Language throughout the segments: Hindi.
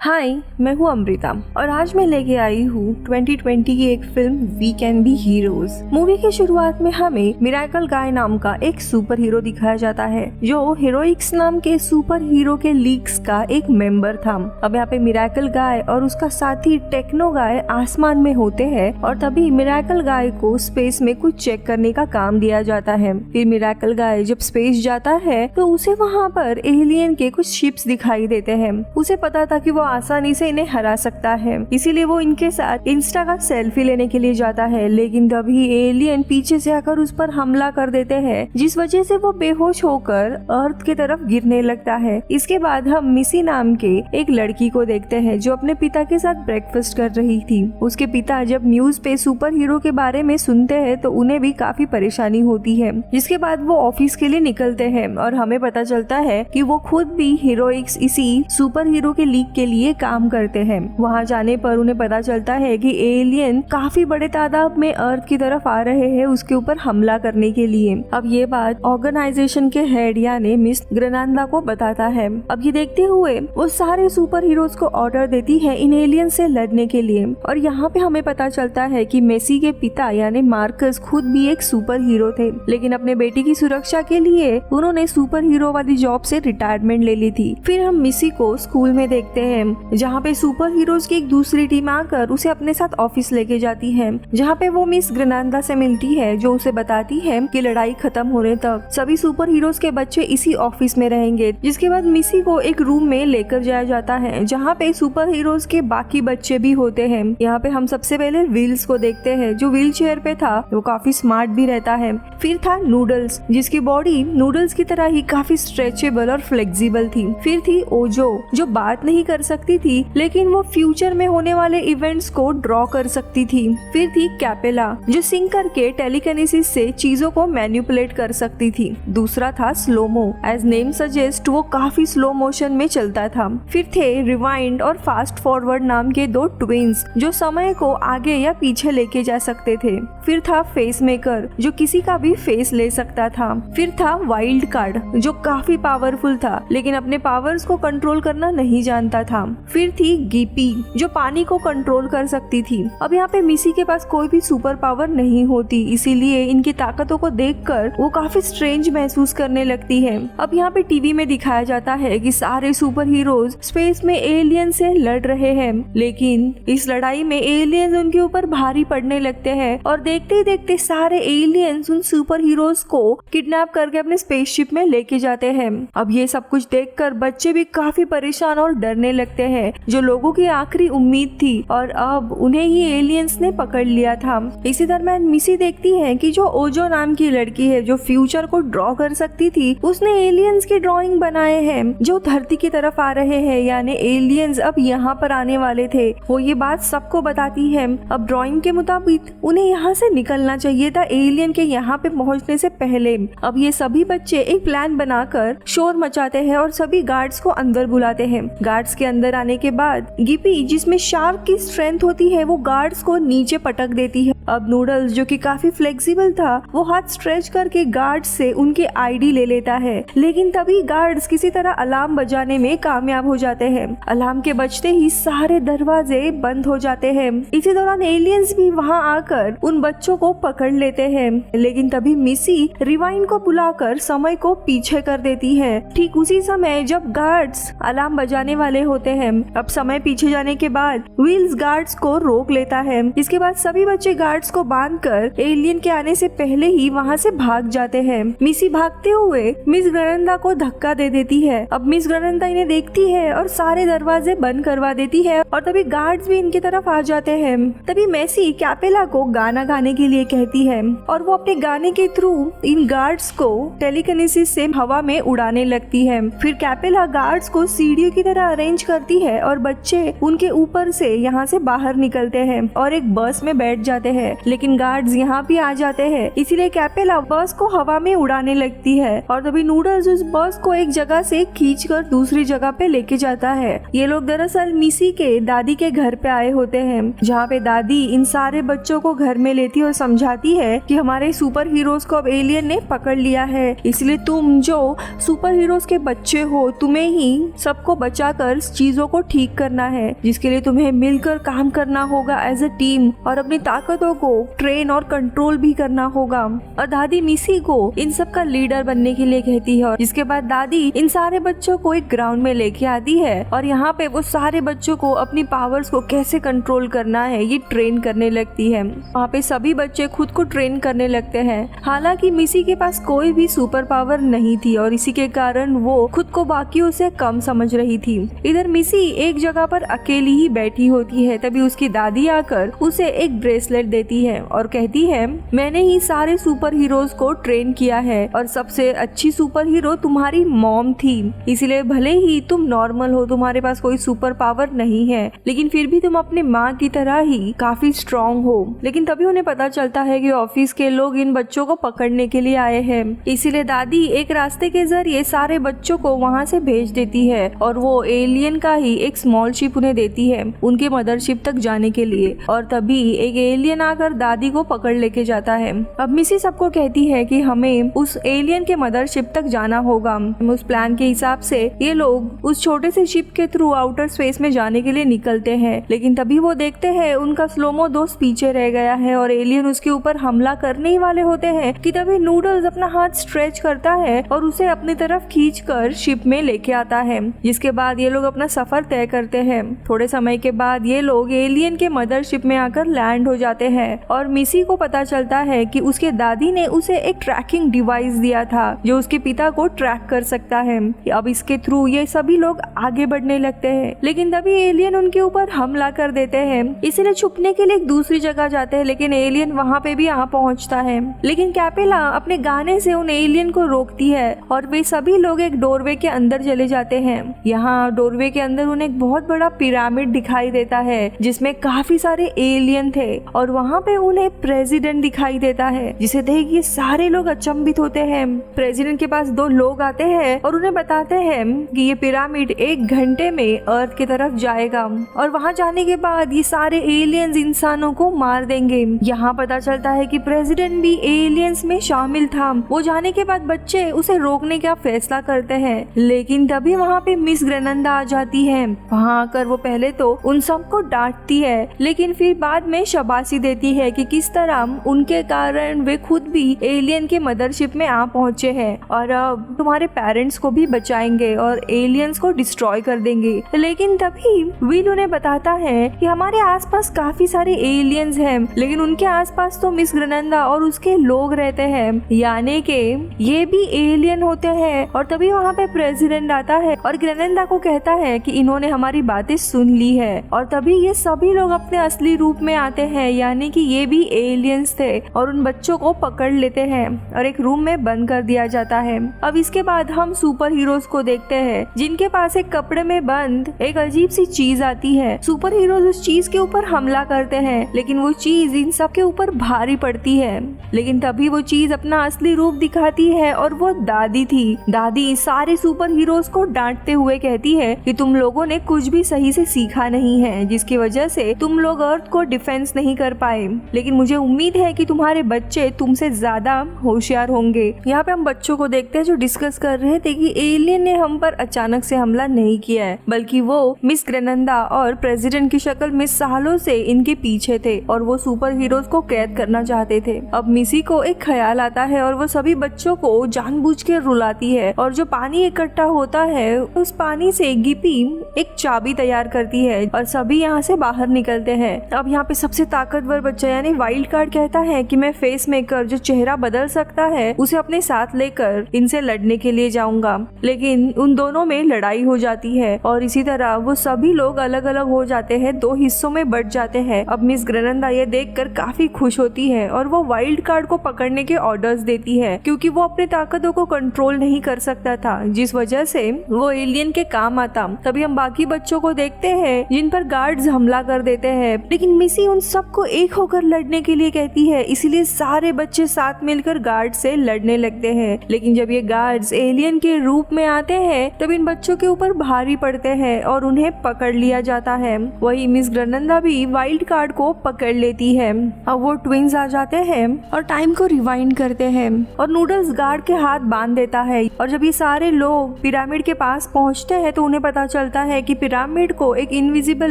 हाय, मैं हूँ अमृता और आज मैं लेके आई हूँ 2020 की एक film we can be heroes. Movie की शुरुआत में हमें मिरेकल गाय नाम का एक सुपर हीरो दिखाया जाता है जो हीरोइक्स नाम के सुपर हीरो के लीग्स का एक मेंबर था। अब यहाँ पे मिरेकल गाय और उसका साथी टेक्नो गाय आसमान में होते हैं और तभी मिरेकल गाय को स्पेस में कुछ चेक करने का काम दिया जाता है। फिर मिरेकल गाय जब स्पेस जाता है तो उसे वहाँ पर एलियन के कुछ शिप्स दिखाई देते हैं। उसे पता था कि वो आसानी से इन्हें हरा सकता है, इसीलिए वो इनके साथ इंस्टा का सेल्फी लेने के लिए जाता है। लेकिन तभी एलियन पीछे से आकर उस पर हमला कर देते हैं, जिस वजह से वो बेहोश होकर अर्थ की तरफ गिरने लगता है। इसके बाद हम मिसी नाम के एक लड़की को देखते हैं जो अपने पिता के साथ ब्रेकफास्ट कर रही थी। उसके पिता जब न्यूज पे सुपर हीरो के बारे में सुनते हैं तो उन्हें भी काफी परेशानी होती है। जिसके बाद वो ऑफिस के लिए निकलते हैं और हमें पता चलता है कि वो खुद भी हीरोइक्स इसी सुपर हीरो के लीग के लिए काम करते हैं। वहां जाने पर उन्हें पता चलता है कि एलियन काफी बड़े तादाद में अर्थ की तरफ आ रहे हैं उसके ऊपर हमला करने के लिए। अब ये बात ऑर्गेनाइजेशन के हेड यानी मिस ग्रेनादा को बताता है। अब ये देखते हुए वो सारे सुपर हीरोज को ऑर्डर देती है इन एलियन से लड़ने के लिए। और यहाँ पे हमें पता चलता है कि मेसी के पिता यानी मार्कस खुद भी एक सुपर हीरो थे, लेकिन अपने बेटी की सुरक्षा के लिए उन्होंने सुपर हीरो वाली जॉब से रिटायरमेंट ले ली थी। फिर हम मिसी को स्कूल में देखते हैं जहाँ पे सुपर हीरोज की एक दूसरी टीम आकर उसे अपने साथ ऑफिस लेके जाती है, जहाँ पे वो मिस ग्रेनादा से मिलती है जो उसे बताती है कि लड़ाई खत्म होने तक सभी सुपर हीरोज के बच्चे इसी ऑफिस में रहेंगे। जिसके बाद मिसी को एक रूम में लेकर जाया जाता है जहाँ पे सुपर हीरोज के बाकी बच्चे भी होते हैं। यहाँ पे हम सबसे पहले व्हील्स को देखते हैं जो व्हील चेयर पे था, वो काफी स्मार्ट भी रहता है। फिर था नूडल्स जिसकी बॉडी नूडल्स की तरह ही काफी स्ट्रेचेबल और फ्लेक्सिबल थी। फिर थी ओजो जो बात नहीं कर सकती थी लेकिन वो फ्यूचर में होने वाले इवेंट्स को ड्रॉ कर सकती थी। फिर थी कैपेला जो सिंक करके टेलीकिनेसिस से चीजों को मैनिपुलेट कर सकती थी। दूसरा था स्लोमो, एज नेम सजेस्ट वो काफी स्लो मोशन में चलता था। फिर थे रिवाइंड और फास्ट फॉरवर्ड नाम के दो ट्विंस जो समय को आगे या पीछे लेके जा सकते थे। फिर था फेस मेकर जो किसी का भी फेस ले सकता था। फिर था वाइल्ड कार्ड जो काफी पावरफुल था लेकिन अपने पावर्स को कंट्रोल करना नहीं जानता था। फिर थी गिपी जो पानी को कंट्रोल कर सकती थी। अब यहाँ पे मिसी के पास कोई भी सुपर पावर नहीं होती, इसीलिए इनकी ताकतों को देखकर वो काफी स्ट्रेंज महसूस करने लगती है। अब यहाँ पे टीवी में दिखाया जाता है कि सारे सुपर हीरोज स्पेस में एलियन से लड़ रहे हैं, लेकिन इस लड़ाई में एलियंस उनके ऊपर भारी पड़ने लगते हैं और देखते ही देखते सारे एलियंस उन सुपर हीरोज को किडनैप करके अपने स्पेसशिप में लेके जाते हैं। अब ये सब कुछ देखकर बच्चे भी काफी परेशान और डरने लगते हैं जो लोगों की आखिरी उम्मीद थी, और अब उन्हें ही एलियंस ने पकड़ लिया था। इसी दरम्यान मिसी देखती है कि जो ओजो नाम की लड़की है जो फ्यूचर को ड्रॉ कर सकती थी, उसने एलियंस की ड्राइंग बनाए हैं जो धरती की तरफ आ रहे हैं, यानी एलियंस अब यहाँ पर आने वाले थे। वो ये बात सबको बताती है। अब ड्राइंग के मुताबिक उन्हें यहाँ से निकलना चाहिए था एलियन के यहाँ पे पहुँचने से पहले। अब ये सभी बच्चे एक प्लान बनाकर शोर मचाते हैं और सभी गार्ड्स को अंदर बुलाते हैं। गार्ड्स के अंदर आने के बाद गिपी जिसमें शार्क की स्ट्रेंथ होती है वो गार्ड्स को नीचे पटक देती है। अब नूडल्स जो कि काफी फ्लेक्सिबल था वो हाथ स्ट्रेच करके गार्ड्स से उनके आईडी ले लेता है, लेकिन तभी गार्ड्स किसी तरह अलार्म बजाने में कामयाब हो जाते हैं। अलार्म के बजते ही सारे दरवाजे बंद हो जाते हैं। इसी दौरान एलियंस भी वहां आकर उन बच्चों को पकड़ लेते हैं, लेकिन तभी मिसी रिवाइंड को बुलाकर समय को पीछे कर देती है। ठीक उसी समय जब गार्ड्स अलार्म बजाने वाले होते हैं, अब समय पीछे जाने के बाद व्हील्स गार्ड्स को रोक लेता है। इसके बाद सभी बच्चे गार्ड्स को बांधकर एलियन के आने से पहले ही वहां से भाग जाते हैं। मिसी भागते हुए मिस ग्रेनादा को धक्का दे देती है। अब मिस ग्रेनादा इन्हें देखती है और सारे दरवाजे बंद करवा देती है और तभी गार्ड्स भी इनकी तरफ आ जाते हैं। तभी मेसी कैपेला को गाना गाने के लिए कहती है और वो अपने गाने के थ्रू इन गार्ड्स को टेलीकिनेसिस से हवा में उड़ाने लगती है। फिर कैपेला गार्ड्स को सीढ़ियों की तरह अरेंज करती है और बच्चे उनके ऊपर से यहाँ से बाहर निकलते हैं और एक बस में बैठ जाते हैं। हैं, लेकिन गार्ड्स यहाँ भी आ जाते हैं। इसीलिए कैपेला बस को हवा में उड़ाने लगती है और तभी नूडल्स उस बस को एक जगह से खींचकर दूसरी जगह पे लेके जाता है। ये लोग दरअसल मिसी के दादी के घर पे आए होते हैं, जहाँ पे दादी इन सारे बच्चों को घर में लेती और समझाती है कि हमारे सुपर हीरोज को अब एलियन ने पकड़ लिया है, इसलिए तुम जो सुपर हीरोज के बच्चे हो तुम्हें ही सबको बचाकर चीजों को ठीक करना है, जिसके लिए तुम्हें मिलकर काम करना होगा एज अ टीम और अपनी ताकतों को ट्रेन और कंट्रोल भी करना होगा। और दादी मिसी को इन सब का लीडर बनने के लिए कहती है। और जिसके बाद दादी इन सारे बच्चों को एक ग्राउंड में लेके आती है और यहाँ पे वो सारे बच्चों को अपनी पावर्स को कैसे कंट्रोल करना है ये ट्रेन करने लगती है। वहाँ पे सभी बच्चे खुद को ट्रेन करने लगते हैं। हालांकि मिसी के पास कोई भी सुपर पावर नहीं थी और इसी के कारण वो खुद को बाकियों से कम समझ रही थी। इधर मिसी एक जगह पर अकेली ही बैठी होती है, तभी उसकी दादी आकर उसे एक ब्रेसलेट देती है और कहती है मैंने ही सारे सुपर हीरोज को ट्रेन किया है और सबसे अच्छी सुपर हीरो तुम्हारी मॉम थी, इसलिए भले ही तुम नॉर्मल हो, तुम्हारे पास कोई सुपर पावर नहीं है, लेकिन फिर भी तुम अपने माँ की तरह ही काफी स्ट्रॉन्ग हो। लेकिन तभी उन्हें पता चलता है कि ऑफिस के लोग इन बच्चों को पकड़ने के लिए आए हैं, इसीलिए दादी एक रास्ते के जरिए सारे बच्चों को वहाँ से भेज देती है और वो एलियन का ही एक स्मॉल शिप उन्हें देती है उनके मदरशिप तक जाने के लिए। और तभी एक एलियन आकर दादी को पकड़ लेके जाता है। अब मिसी सबको कहती है कि हमें उस एलियन के मदरशिप तक जाना होगा। उस प्लान के हिसाब से ये लोग उस छोटे से शिप के थ्रू आउटर स्पेस में जाने के लिए निकलते हैं, लेकिन तभी वो देखते हैं उनका स्लोमो दोस्त पीछे रह गया है और एलियन उसके ऊपर हमला करने ही वाले होते हैं कि तभी नूडल्स अपना हाथ स्ट्रेच करता है और उसे अपनी तरफ खींचकर शिप में लेके आता है, जिसके बाद ये लोग अपना सफर तय करते हैं। थोड़े समय के बाद ये लोग एलियन के मदरशिप में आकर लैंड हो जाते हैं और मिसी को पता चलता है कि उसके दादी ने उसे एक ट्रैकिंग डिवाइस दिया था जो उसके पिता को ट्रैक कर सकता है। अब इसके थ्रू ये सभी लोग आगे बढ़ने लगते हैं, लेकिन तभी एलियन उनके ऊपर हमला कर देते हैं, इसलिए छुपने के लिए एक दूसरी जगह जाते हैं, लेकिन एलियन वहाँ पे भी आ पहुँचता है। लेकिन कैपेला अपने गाने से उन एलियन को रोकती है और वे सभी लोग एक डोरवे के अंदर चले जाते हैं। यहाँ डोरवे के अंदर उन्हें एक बहुत बड़ा पिरामिड दिखाई देता है जिसमें काफी सारे एलियन थे और वहाँ पे उन्हें प्रेसिडेंट दिखाई देता है, जिसे देख ये सारे लोग अचंभित होते हैं। प्रेसिडेंट के पास दो लोग आते हैं और उन्हें बताते हैं कि ये पिरामिड 1 घंटे में अर्थ की तरफ जाएगा और वहाँ जाने के बाद ये सारे एलियंस इंसानों को मार देंगे। यहाँ पता चलता है कि प्रेसिडेंट भी एलियंस में शामिल था। वो जाने के बाद बच्चे उसे रोकने का फैसला करते हैं, लेकिन तभी वहाँ पे मिस ग्रेनंदा आ जाती है। वहाँ आकर वो पहले तो उन सबको डांटती है, लेकिन फिर बाद में शाबाशी देती है कि किस तरह उनके कारण वे खुद भी एलियन के मदरशिप में आ पहुँचे हैं और अब तुम्हारे पेरेंट्स को भी बचाएंगे और एलियंस को डिस्ट्रॉय कर देंगे। लेकिन तभी विल उन्हें बताता है कि हमारे आसपास काफी सारे एलियंस हैं, लेकिन उनके आसपास तो मिस ग्रेनंदा और उसके लोग रहते हैं, यानी कि ये भी एलियन होते हैं। और तभी वहाँ पे प्रेसिडेंट आता है और ग्रेनंदा को कहता है कि इन्होंने हमारी बातें सुन ली है और तभी ये सभी लोग अपने असली रूप में आते हैं, यानी कि ये भी एलियंस थे और उन बच्चों को पकड़ लेते हैं और एक रूम में बंद कर दिया जाता है। अब इसके बाद हम सुपर हीरोज को देखते हैं जिनके पास एक कपड़े में बंद एक अजीब सी चीज आती है। सुपर हीरोज उस चीज के ऊपर हमला करते हैं, लेकिन वो चीज इन सब के ऊपर भारी पड़ती है। लेकिन तभी वो चीज अपना असली रूप दिखाती है और वो दादी थी। दादी सारे सुपर हीरोज को डांटते हुए कहती है कि तुम लोगों ने कुछ भी सही से सीखा नहीं है, जिसकी वजह से तुम लोग अर्थ को डिफेंस नहीं कर पाए, लेकिन मुझे उम्मीद है कि तुम्हारे बच्चे तुमसे ज्यादा होशियार होंगे। यहाँ पे हम बच्चों को देखते हैं जो डिस्कस कर रहे थे कि एलियन ने हम पर अचानक से हमला नहीं किया है, बल्कि वो मिस ग्रेनंदा और प्रेसिडेंट की शक्ल में सालों से इनके पीछे थे और वो सुपर हीरोज को कैद करना चाहते थे। अब मिसी को एक ख्याल आता है और वो सभी बच्चों को जानबूझ के रुलाती है और जो पानी इकट्ठा होता है उस पानी से गिपी एक चाबी तैयार करती है और सभी यहाँ से बाहर निकलते हैं। अब यहाँ पे सबसे ताकतवर बच्चा यानी वाइल्ड कार्ड कहता है कि मैं फेस मेकर जो चेहरा बदल सकता है उसे अपने साथ लेकर इनसे लड़ने के लिए जाऊंगा, लेकिन उन दोनों में लड़ाई हो जाती है और इसी तरह वो सभी लोग अलग अलग हो जाते हैं, 2 हिस्सों में बट जाते हैं। अब मिस ग्रेनंदा ये देखकर काफी खुश होती है और वो वाइल्ड कार्ड को पकड़ने के ऑर्डर्स देती है, क्योंकि वो अपने ताकतों को कंट्रोल नहीं कर सकता था, जिस वजह से वो एलियन के काम आता। तभी हम बाकी बच्चों को देखते हैं जिन पर गार्ड्स हमला कर देते हैं, लेकिन मिसी उन सबको एक होकर लड़ने के लिए कहती है, इसीलिए सारे बच्चे साथ मिलकर गार्ड से लड़ने लगते हैं। लेकिन जब ये गार्ड्स एलियन के रूप में आते हैं तब इन बच्चों के ऊपर भारी पड़ते हैं और उन्हें पकड़ लिया जाता है। वही मिस ग्रेनेंडा भी वाइल्ड कार्ड को पकड़ लेती है। अब वो ट्विंस आ जाते हैं और टाइम को रिवाइंड करते हैं और नूडल्स गार्ड के हाथ बांध देता है। और जब ये सारे लोग पिरामिड के पास पहुंचते हैं तो उन्हें पता चलता है कि पिरामिड को एक इनविजिबल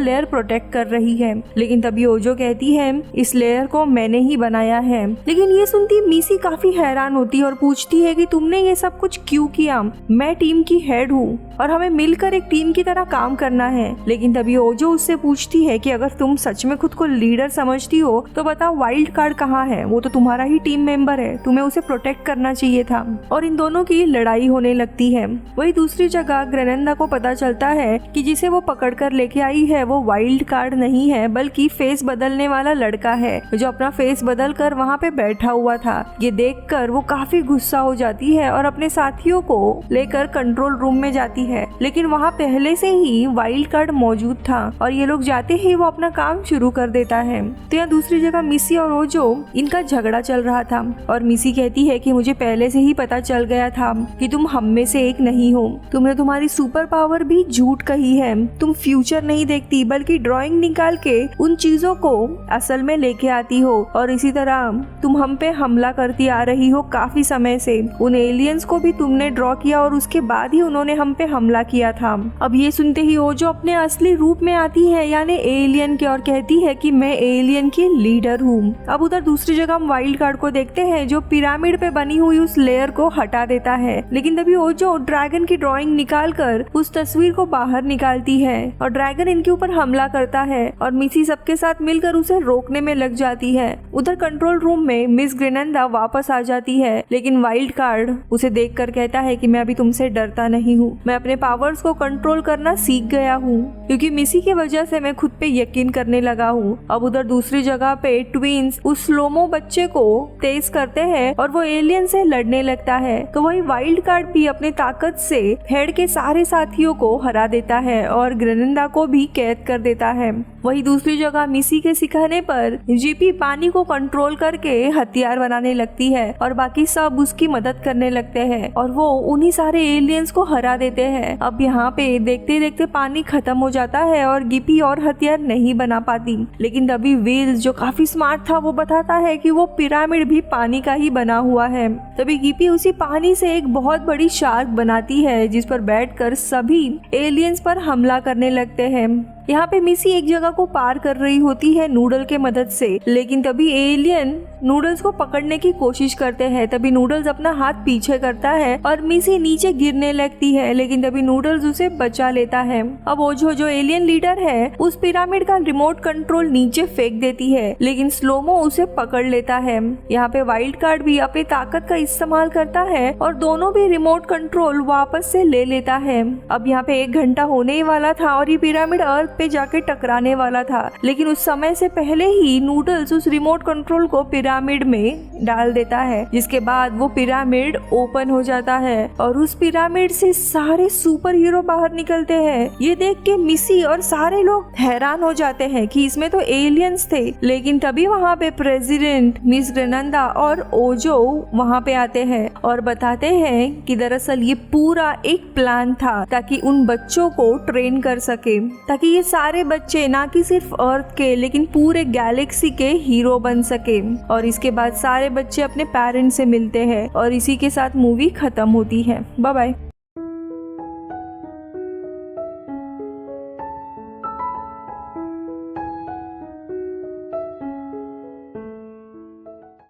लेयर प्रोटेक्ट कर रही है। लेकिन तभी ओजो कहती है, इस लेयर को मैंने ही बनाया है। लेकिन ये सुनती मिसी काफी हैरान होती है और पूछती है कि तुमने ये सब कुछ क्यों किया? मैं टीम की हेड हूँ और हमें मिलकर एक टीम की तरह काम करना है। लेकिन तभी ओजो उससे पूछती है कि अगर तुम सच में खुद को लीडर समझती हो तो बताओ वाइल्ड कार्ड कहाँ है? वो तो तुम्हारा ही टीम मेंबर है, तुम्हें उसे प्रोटेक्ट करना चाहिए था। और इन दोनों की लड़ाई होने लगती है। वही दूसरी जगह ग्रेनेंडा को पता चलता है कि जिसे वो पकड़ कर लेके आई है वो वाइल्ड कार्ड नहीं है बल्कि फेस बदलने वाला लड़का है जो अपना फेस बदल कर वहाँ पे बैठा हुआ था। ये देखकर वो काफी गुस्सा हो जाती है और अपने साथियों को लेकर कंट्रोल रूम में जाती है। लेकिन वहाँ पहले से ही वाइल्ड कार्ड मौजूद था और ये लोग जाते ही वो अपना काम शुरू कर देता है। तो यहाँ दूसरी जगह मिसी और ओजो इनका झगड़ा चल रहा था और मिसी कहती है कि मुझे पहले से ही पता चल गया था कि तुम हम में से एक नहीं हो। तुमने तुम्हारी सुपर पावर भी झूठ कही है। तुम फ्यूचर नहीं देखती बल्कि ड्राइंग निकाल के उन चीजों को असल में लेके आती हो और इसी तरह तुम हम पे हमला करती आ रही हो काफी समय से। उन एलियंस को भी तुमने ड्रॉ किया और उसके बाद ही उन्होंने हम पे हमला किया था। अब ये सुनते ही ओजो अपने असली रूप में आती है यानी एलियन के और कहती है कि मैं एलियन की लीडर हूँ। अब उधर दूसरी जगह हम वाइल्ड कार्ड को देखते हैं जो पिरामिड पे बनी हुई उस लेयर को हटा देता है। लेकिन तभी ओजो ड्रैगन की ड्राइंग निकाल कर उस तस्वीर को बाहर निकालती है और ड्रैगन इनके ऊपर हमला करता है और मिसी सबके साथ मिलकर उसे रोकने में लग जाती है। उधर कंट्रोल रूम में मिस ग्रेनेंडा वापस आ जाती है लेकिन वाइल्ड कार्ड उसे देखकर कहता है कि मैं अभी तुमसे डरता नहीं हूँ, मैं अपने पावर्स को कंट्रोल करना सीख गया हूँ क्योंकि मिसी की वजह से मैं खुद पे यकीन करने लगा हूँ। अब उधर दूसरी जगह पे ट्विंस उस स्लोमो बच्चे को तेज करते हैं और वो एलियन से लड़ने लगता है। तो वही वाइल्ड कार्ड भी अपने ताकत से हेड के सारे साथियों को हरा देता है और ग्रेनेंडा को भी कैद कर देता है। वही दूसरी जगह मिसी के सिखाने पर जीपी पानी को कंट्रोल करके हथियार बनाने लगती है और बाकी सब उसकी मदद करने लगते हैं और वो उन्हीं सारे एलियंस को हरा देते हैं। अब यहाँ पे देखते देखते पानी खत्म हो जाता है और गिपी और हथियार नहीं बना पाती। लेकिन तभी व्हील्स जो काफी स्मार्ट था वो बताता है कि वो पिरामिड भी पानी का ही बना हुआ है। तभी गिपी उसी पानी से एक बहुत बड़ी शार्क बनाती है जिस पर बैठकर सभी एलियंस पर हमला करने लगते हैं। यहाँ पे मिसी एक जगह को पार कर रही होती है नूडल के मदद से। लेकिन तभी एलियन नूडल्स को पकड़ने की कोशिश करते हैं। तभी नूडल्स अपना हाथ पीछे करता है और मिसी नीचे गिरने लगती है लेकिन तभी नूडल्स उसे बचा लेता है। अब ओजो जो एलियन लीडर है उस पिरामिड का रिमोट कंट्रोल नीचे फेंक देती है लेकिन स्लोमो उसे पकड़ लेता है। यहाँ पे वाइल्ड कार्ड भी अपनी ताकत का इस्तेमाल करता है और दोनों भी रिमोट कंट्रोल वापस से ले लेता है। अब यहाँ पे 1 घंटा होने ही वाला था और ये पिरामिड अर्थ पे जाके टकराने वाला था लेकिन उस समय से पहले ही नूडल्स उस रिमोट कंट्रोल को पिरामिड में डाल देता है जिसके बाद वो पिरामिड ओपन हो जाता है और उस पिरामिड से सारे सुपर हीरो बाहर निकलते हैं। ये देख के मिसी और सारे लोग हैरान हो जाते हैं कि इसमें तो एलियंस थे। लेकिन तभी वहाँ पे प्रेसिडेंट मिस ग्रेनेंडा और ओजो वहाँ पे आते हैं और बताते हैं कि दरअसल ये पूरा एक प्लान था ताकि उन बच्चों को ट्रेन कर सके ताकि ये सारे बच्चे ना कि सिर्फ अर्थ के लेकिन पूरे गैलेक्सी के हीरो बन सके। और इसके बाद सारे बच्चे अपने पेरेंट्स से मिलते हैं और इसी के साथ मूवी खत्म होती है। Bye bye.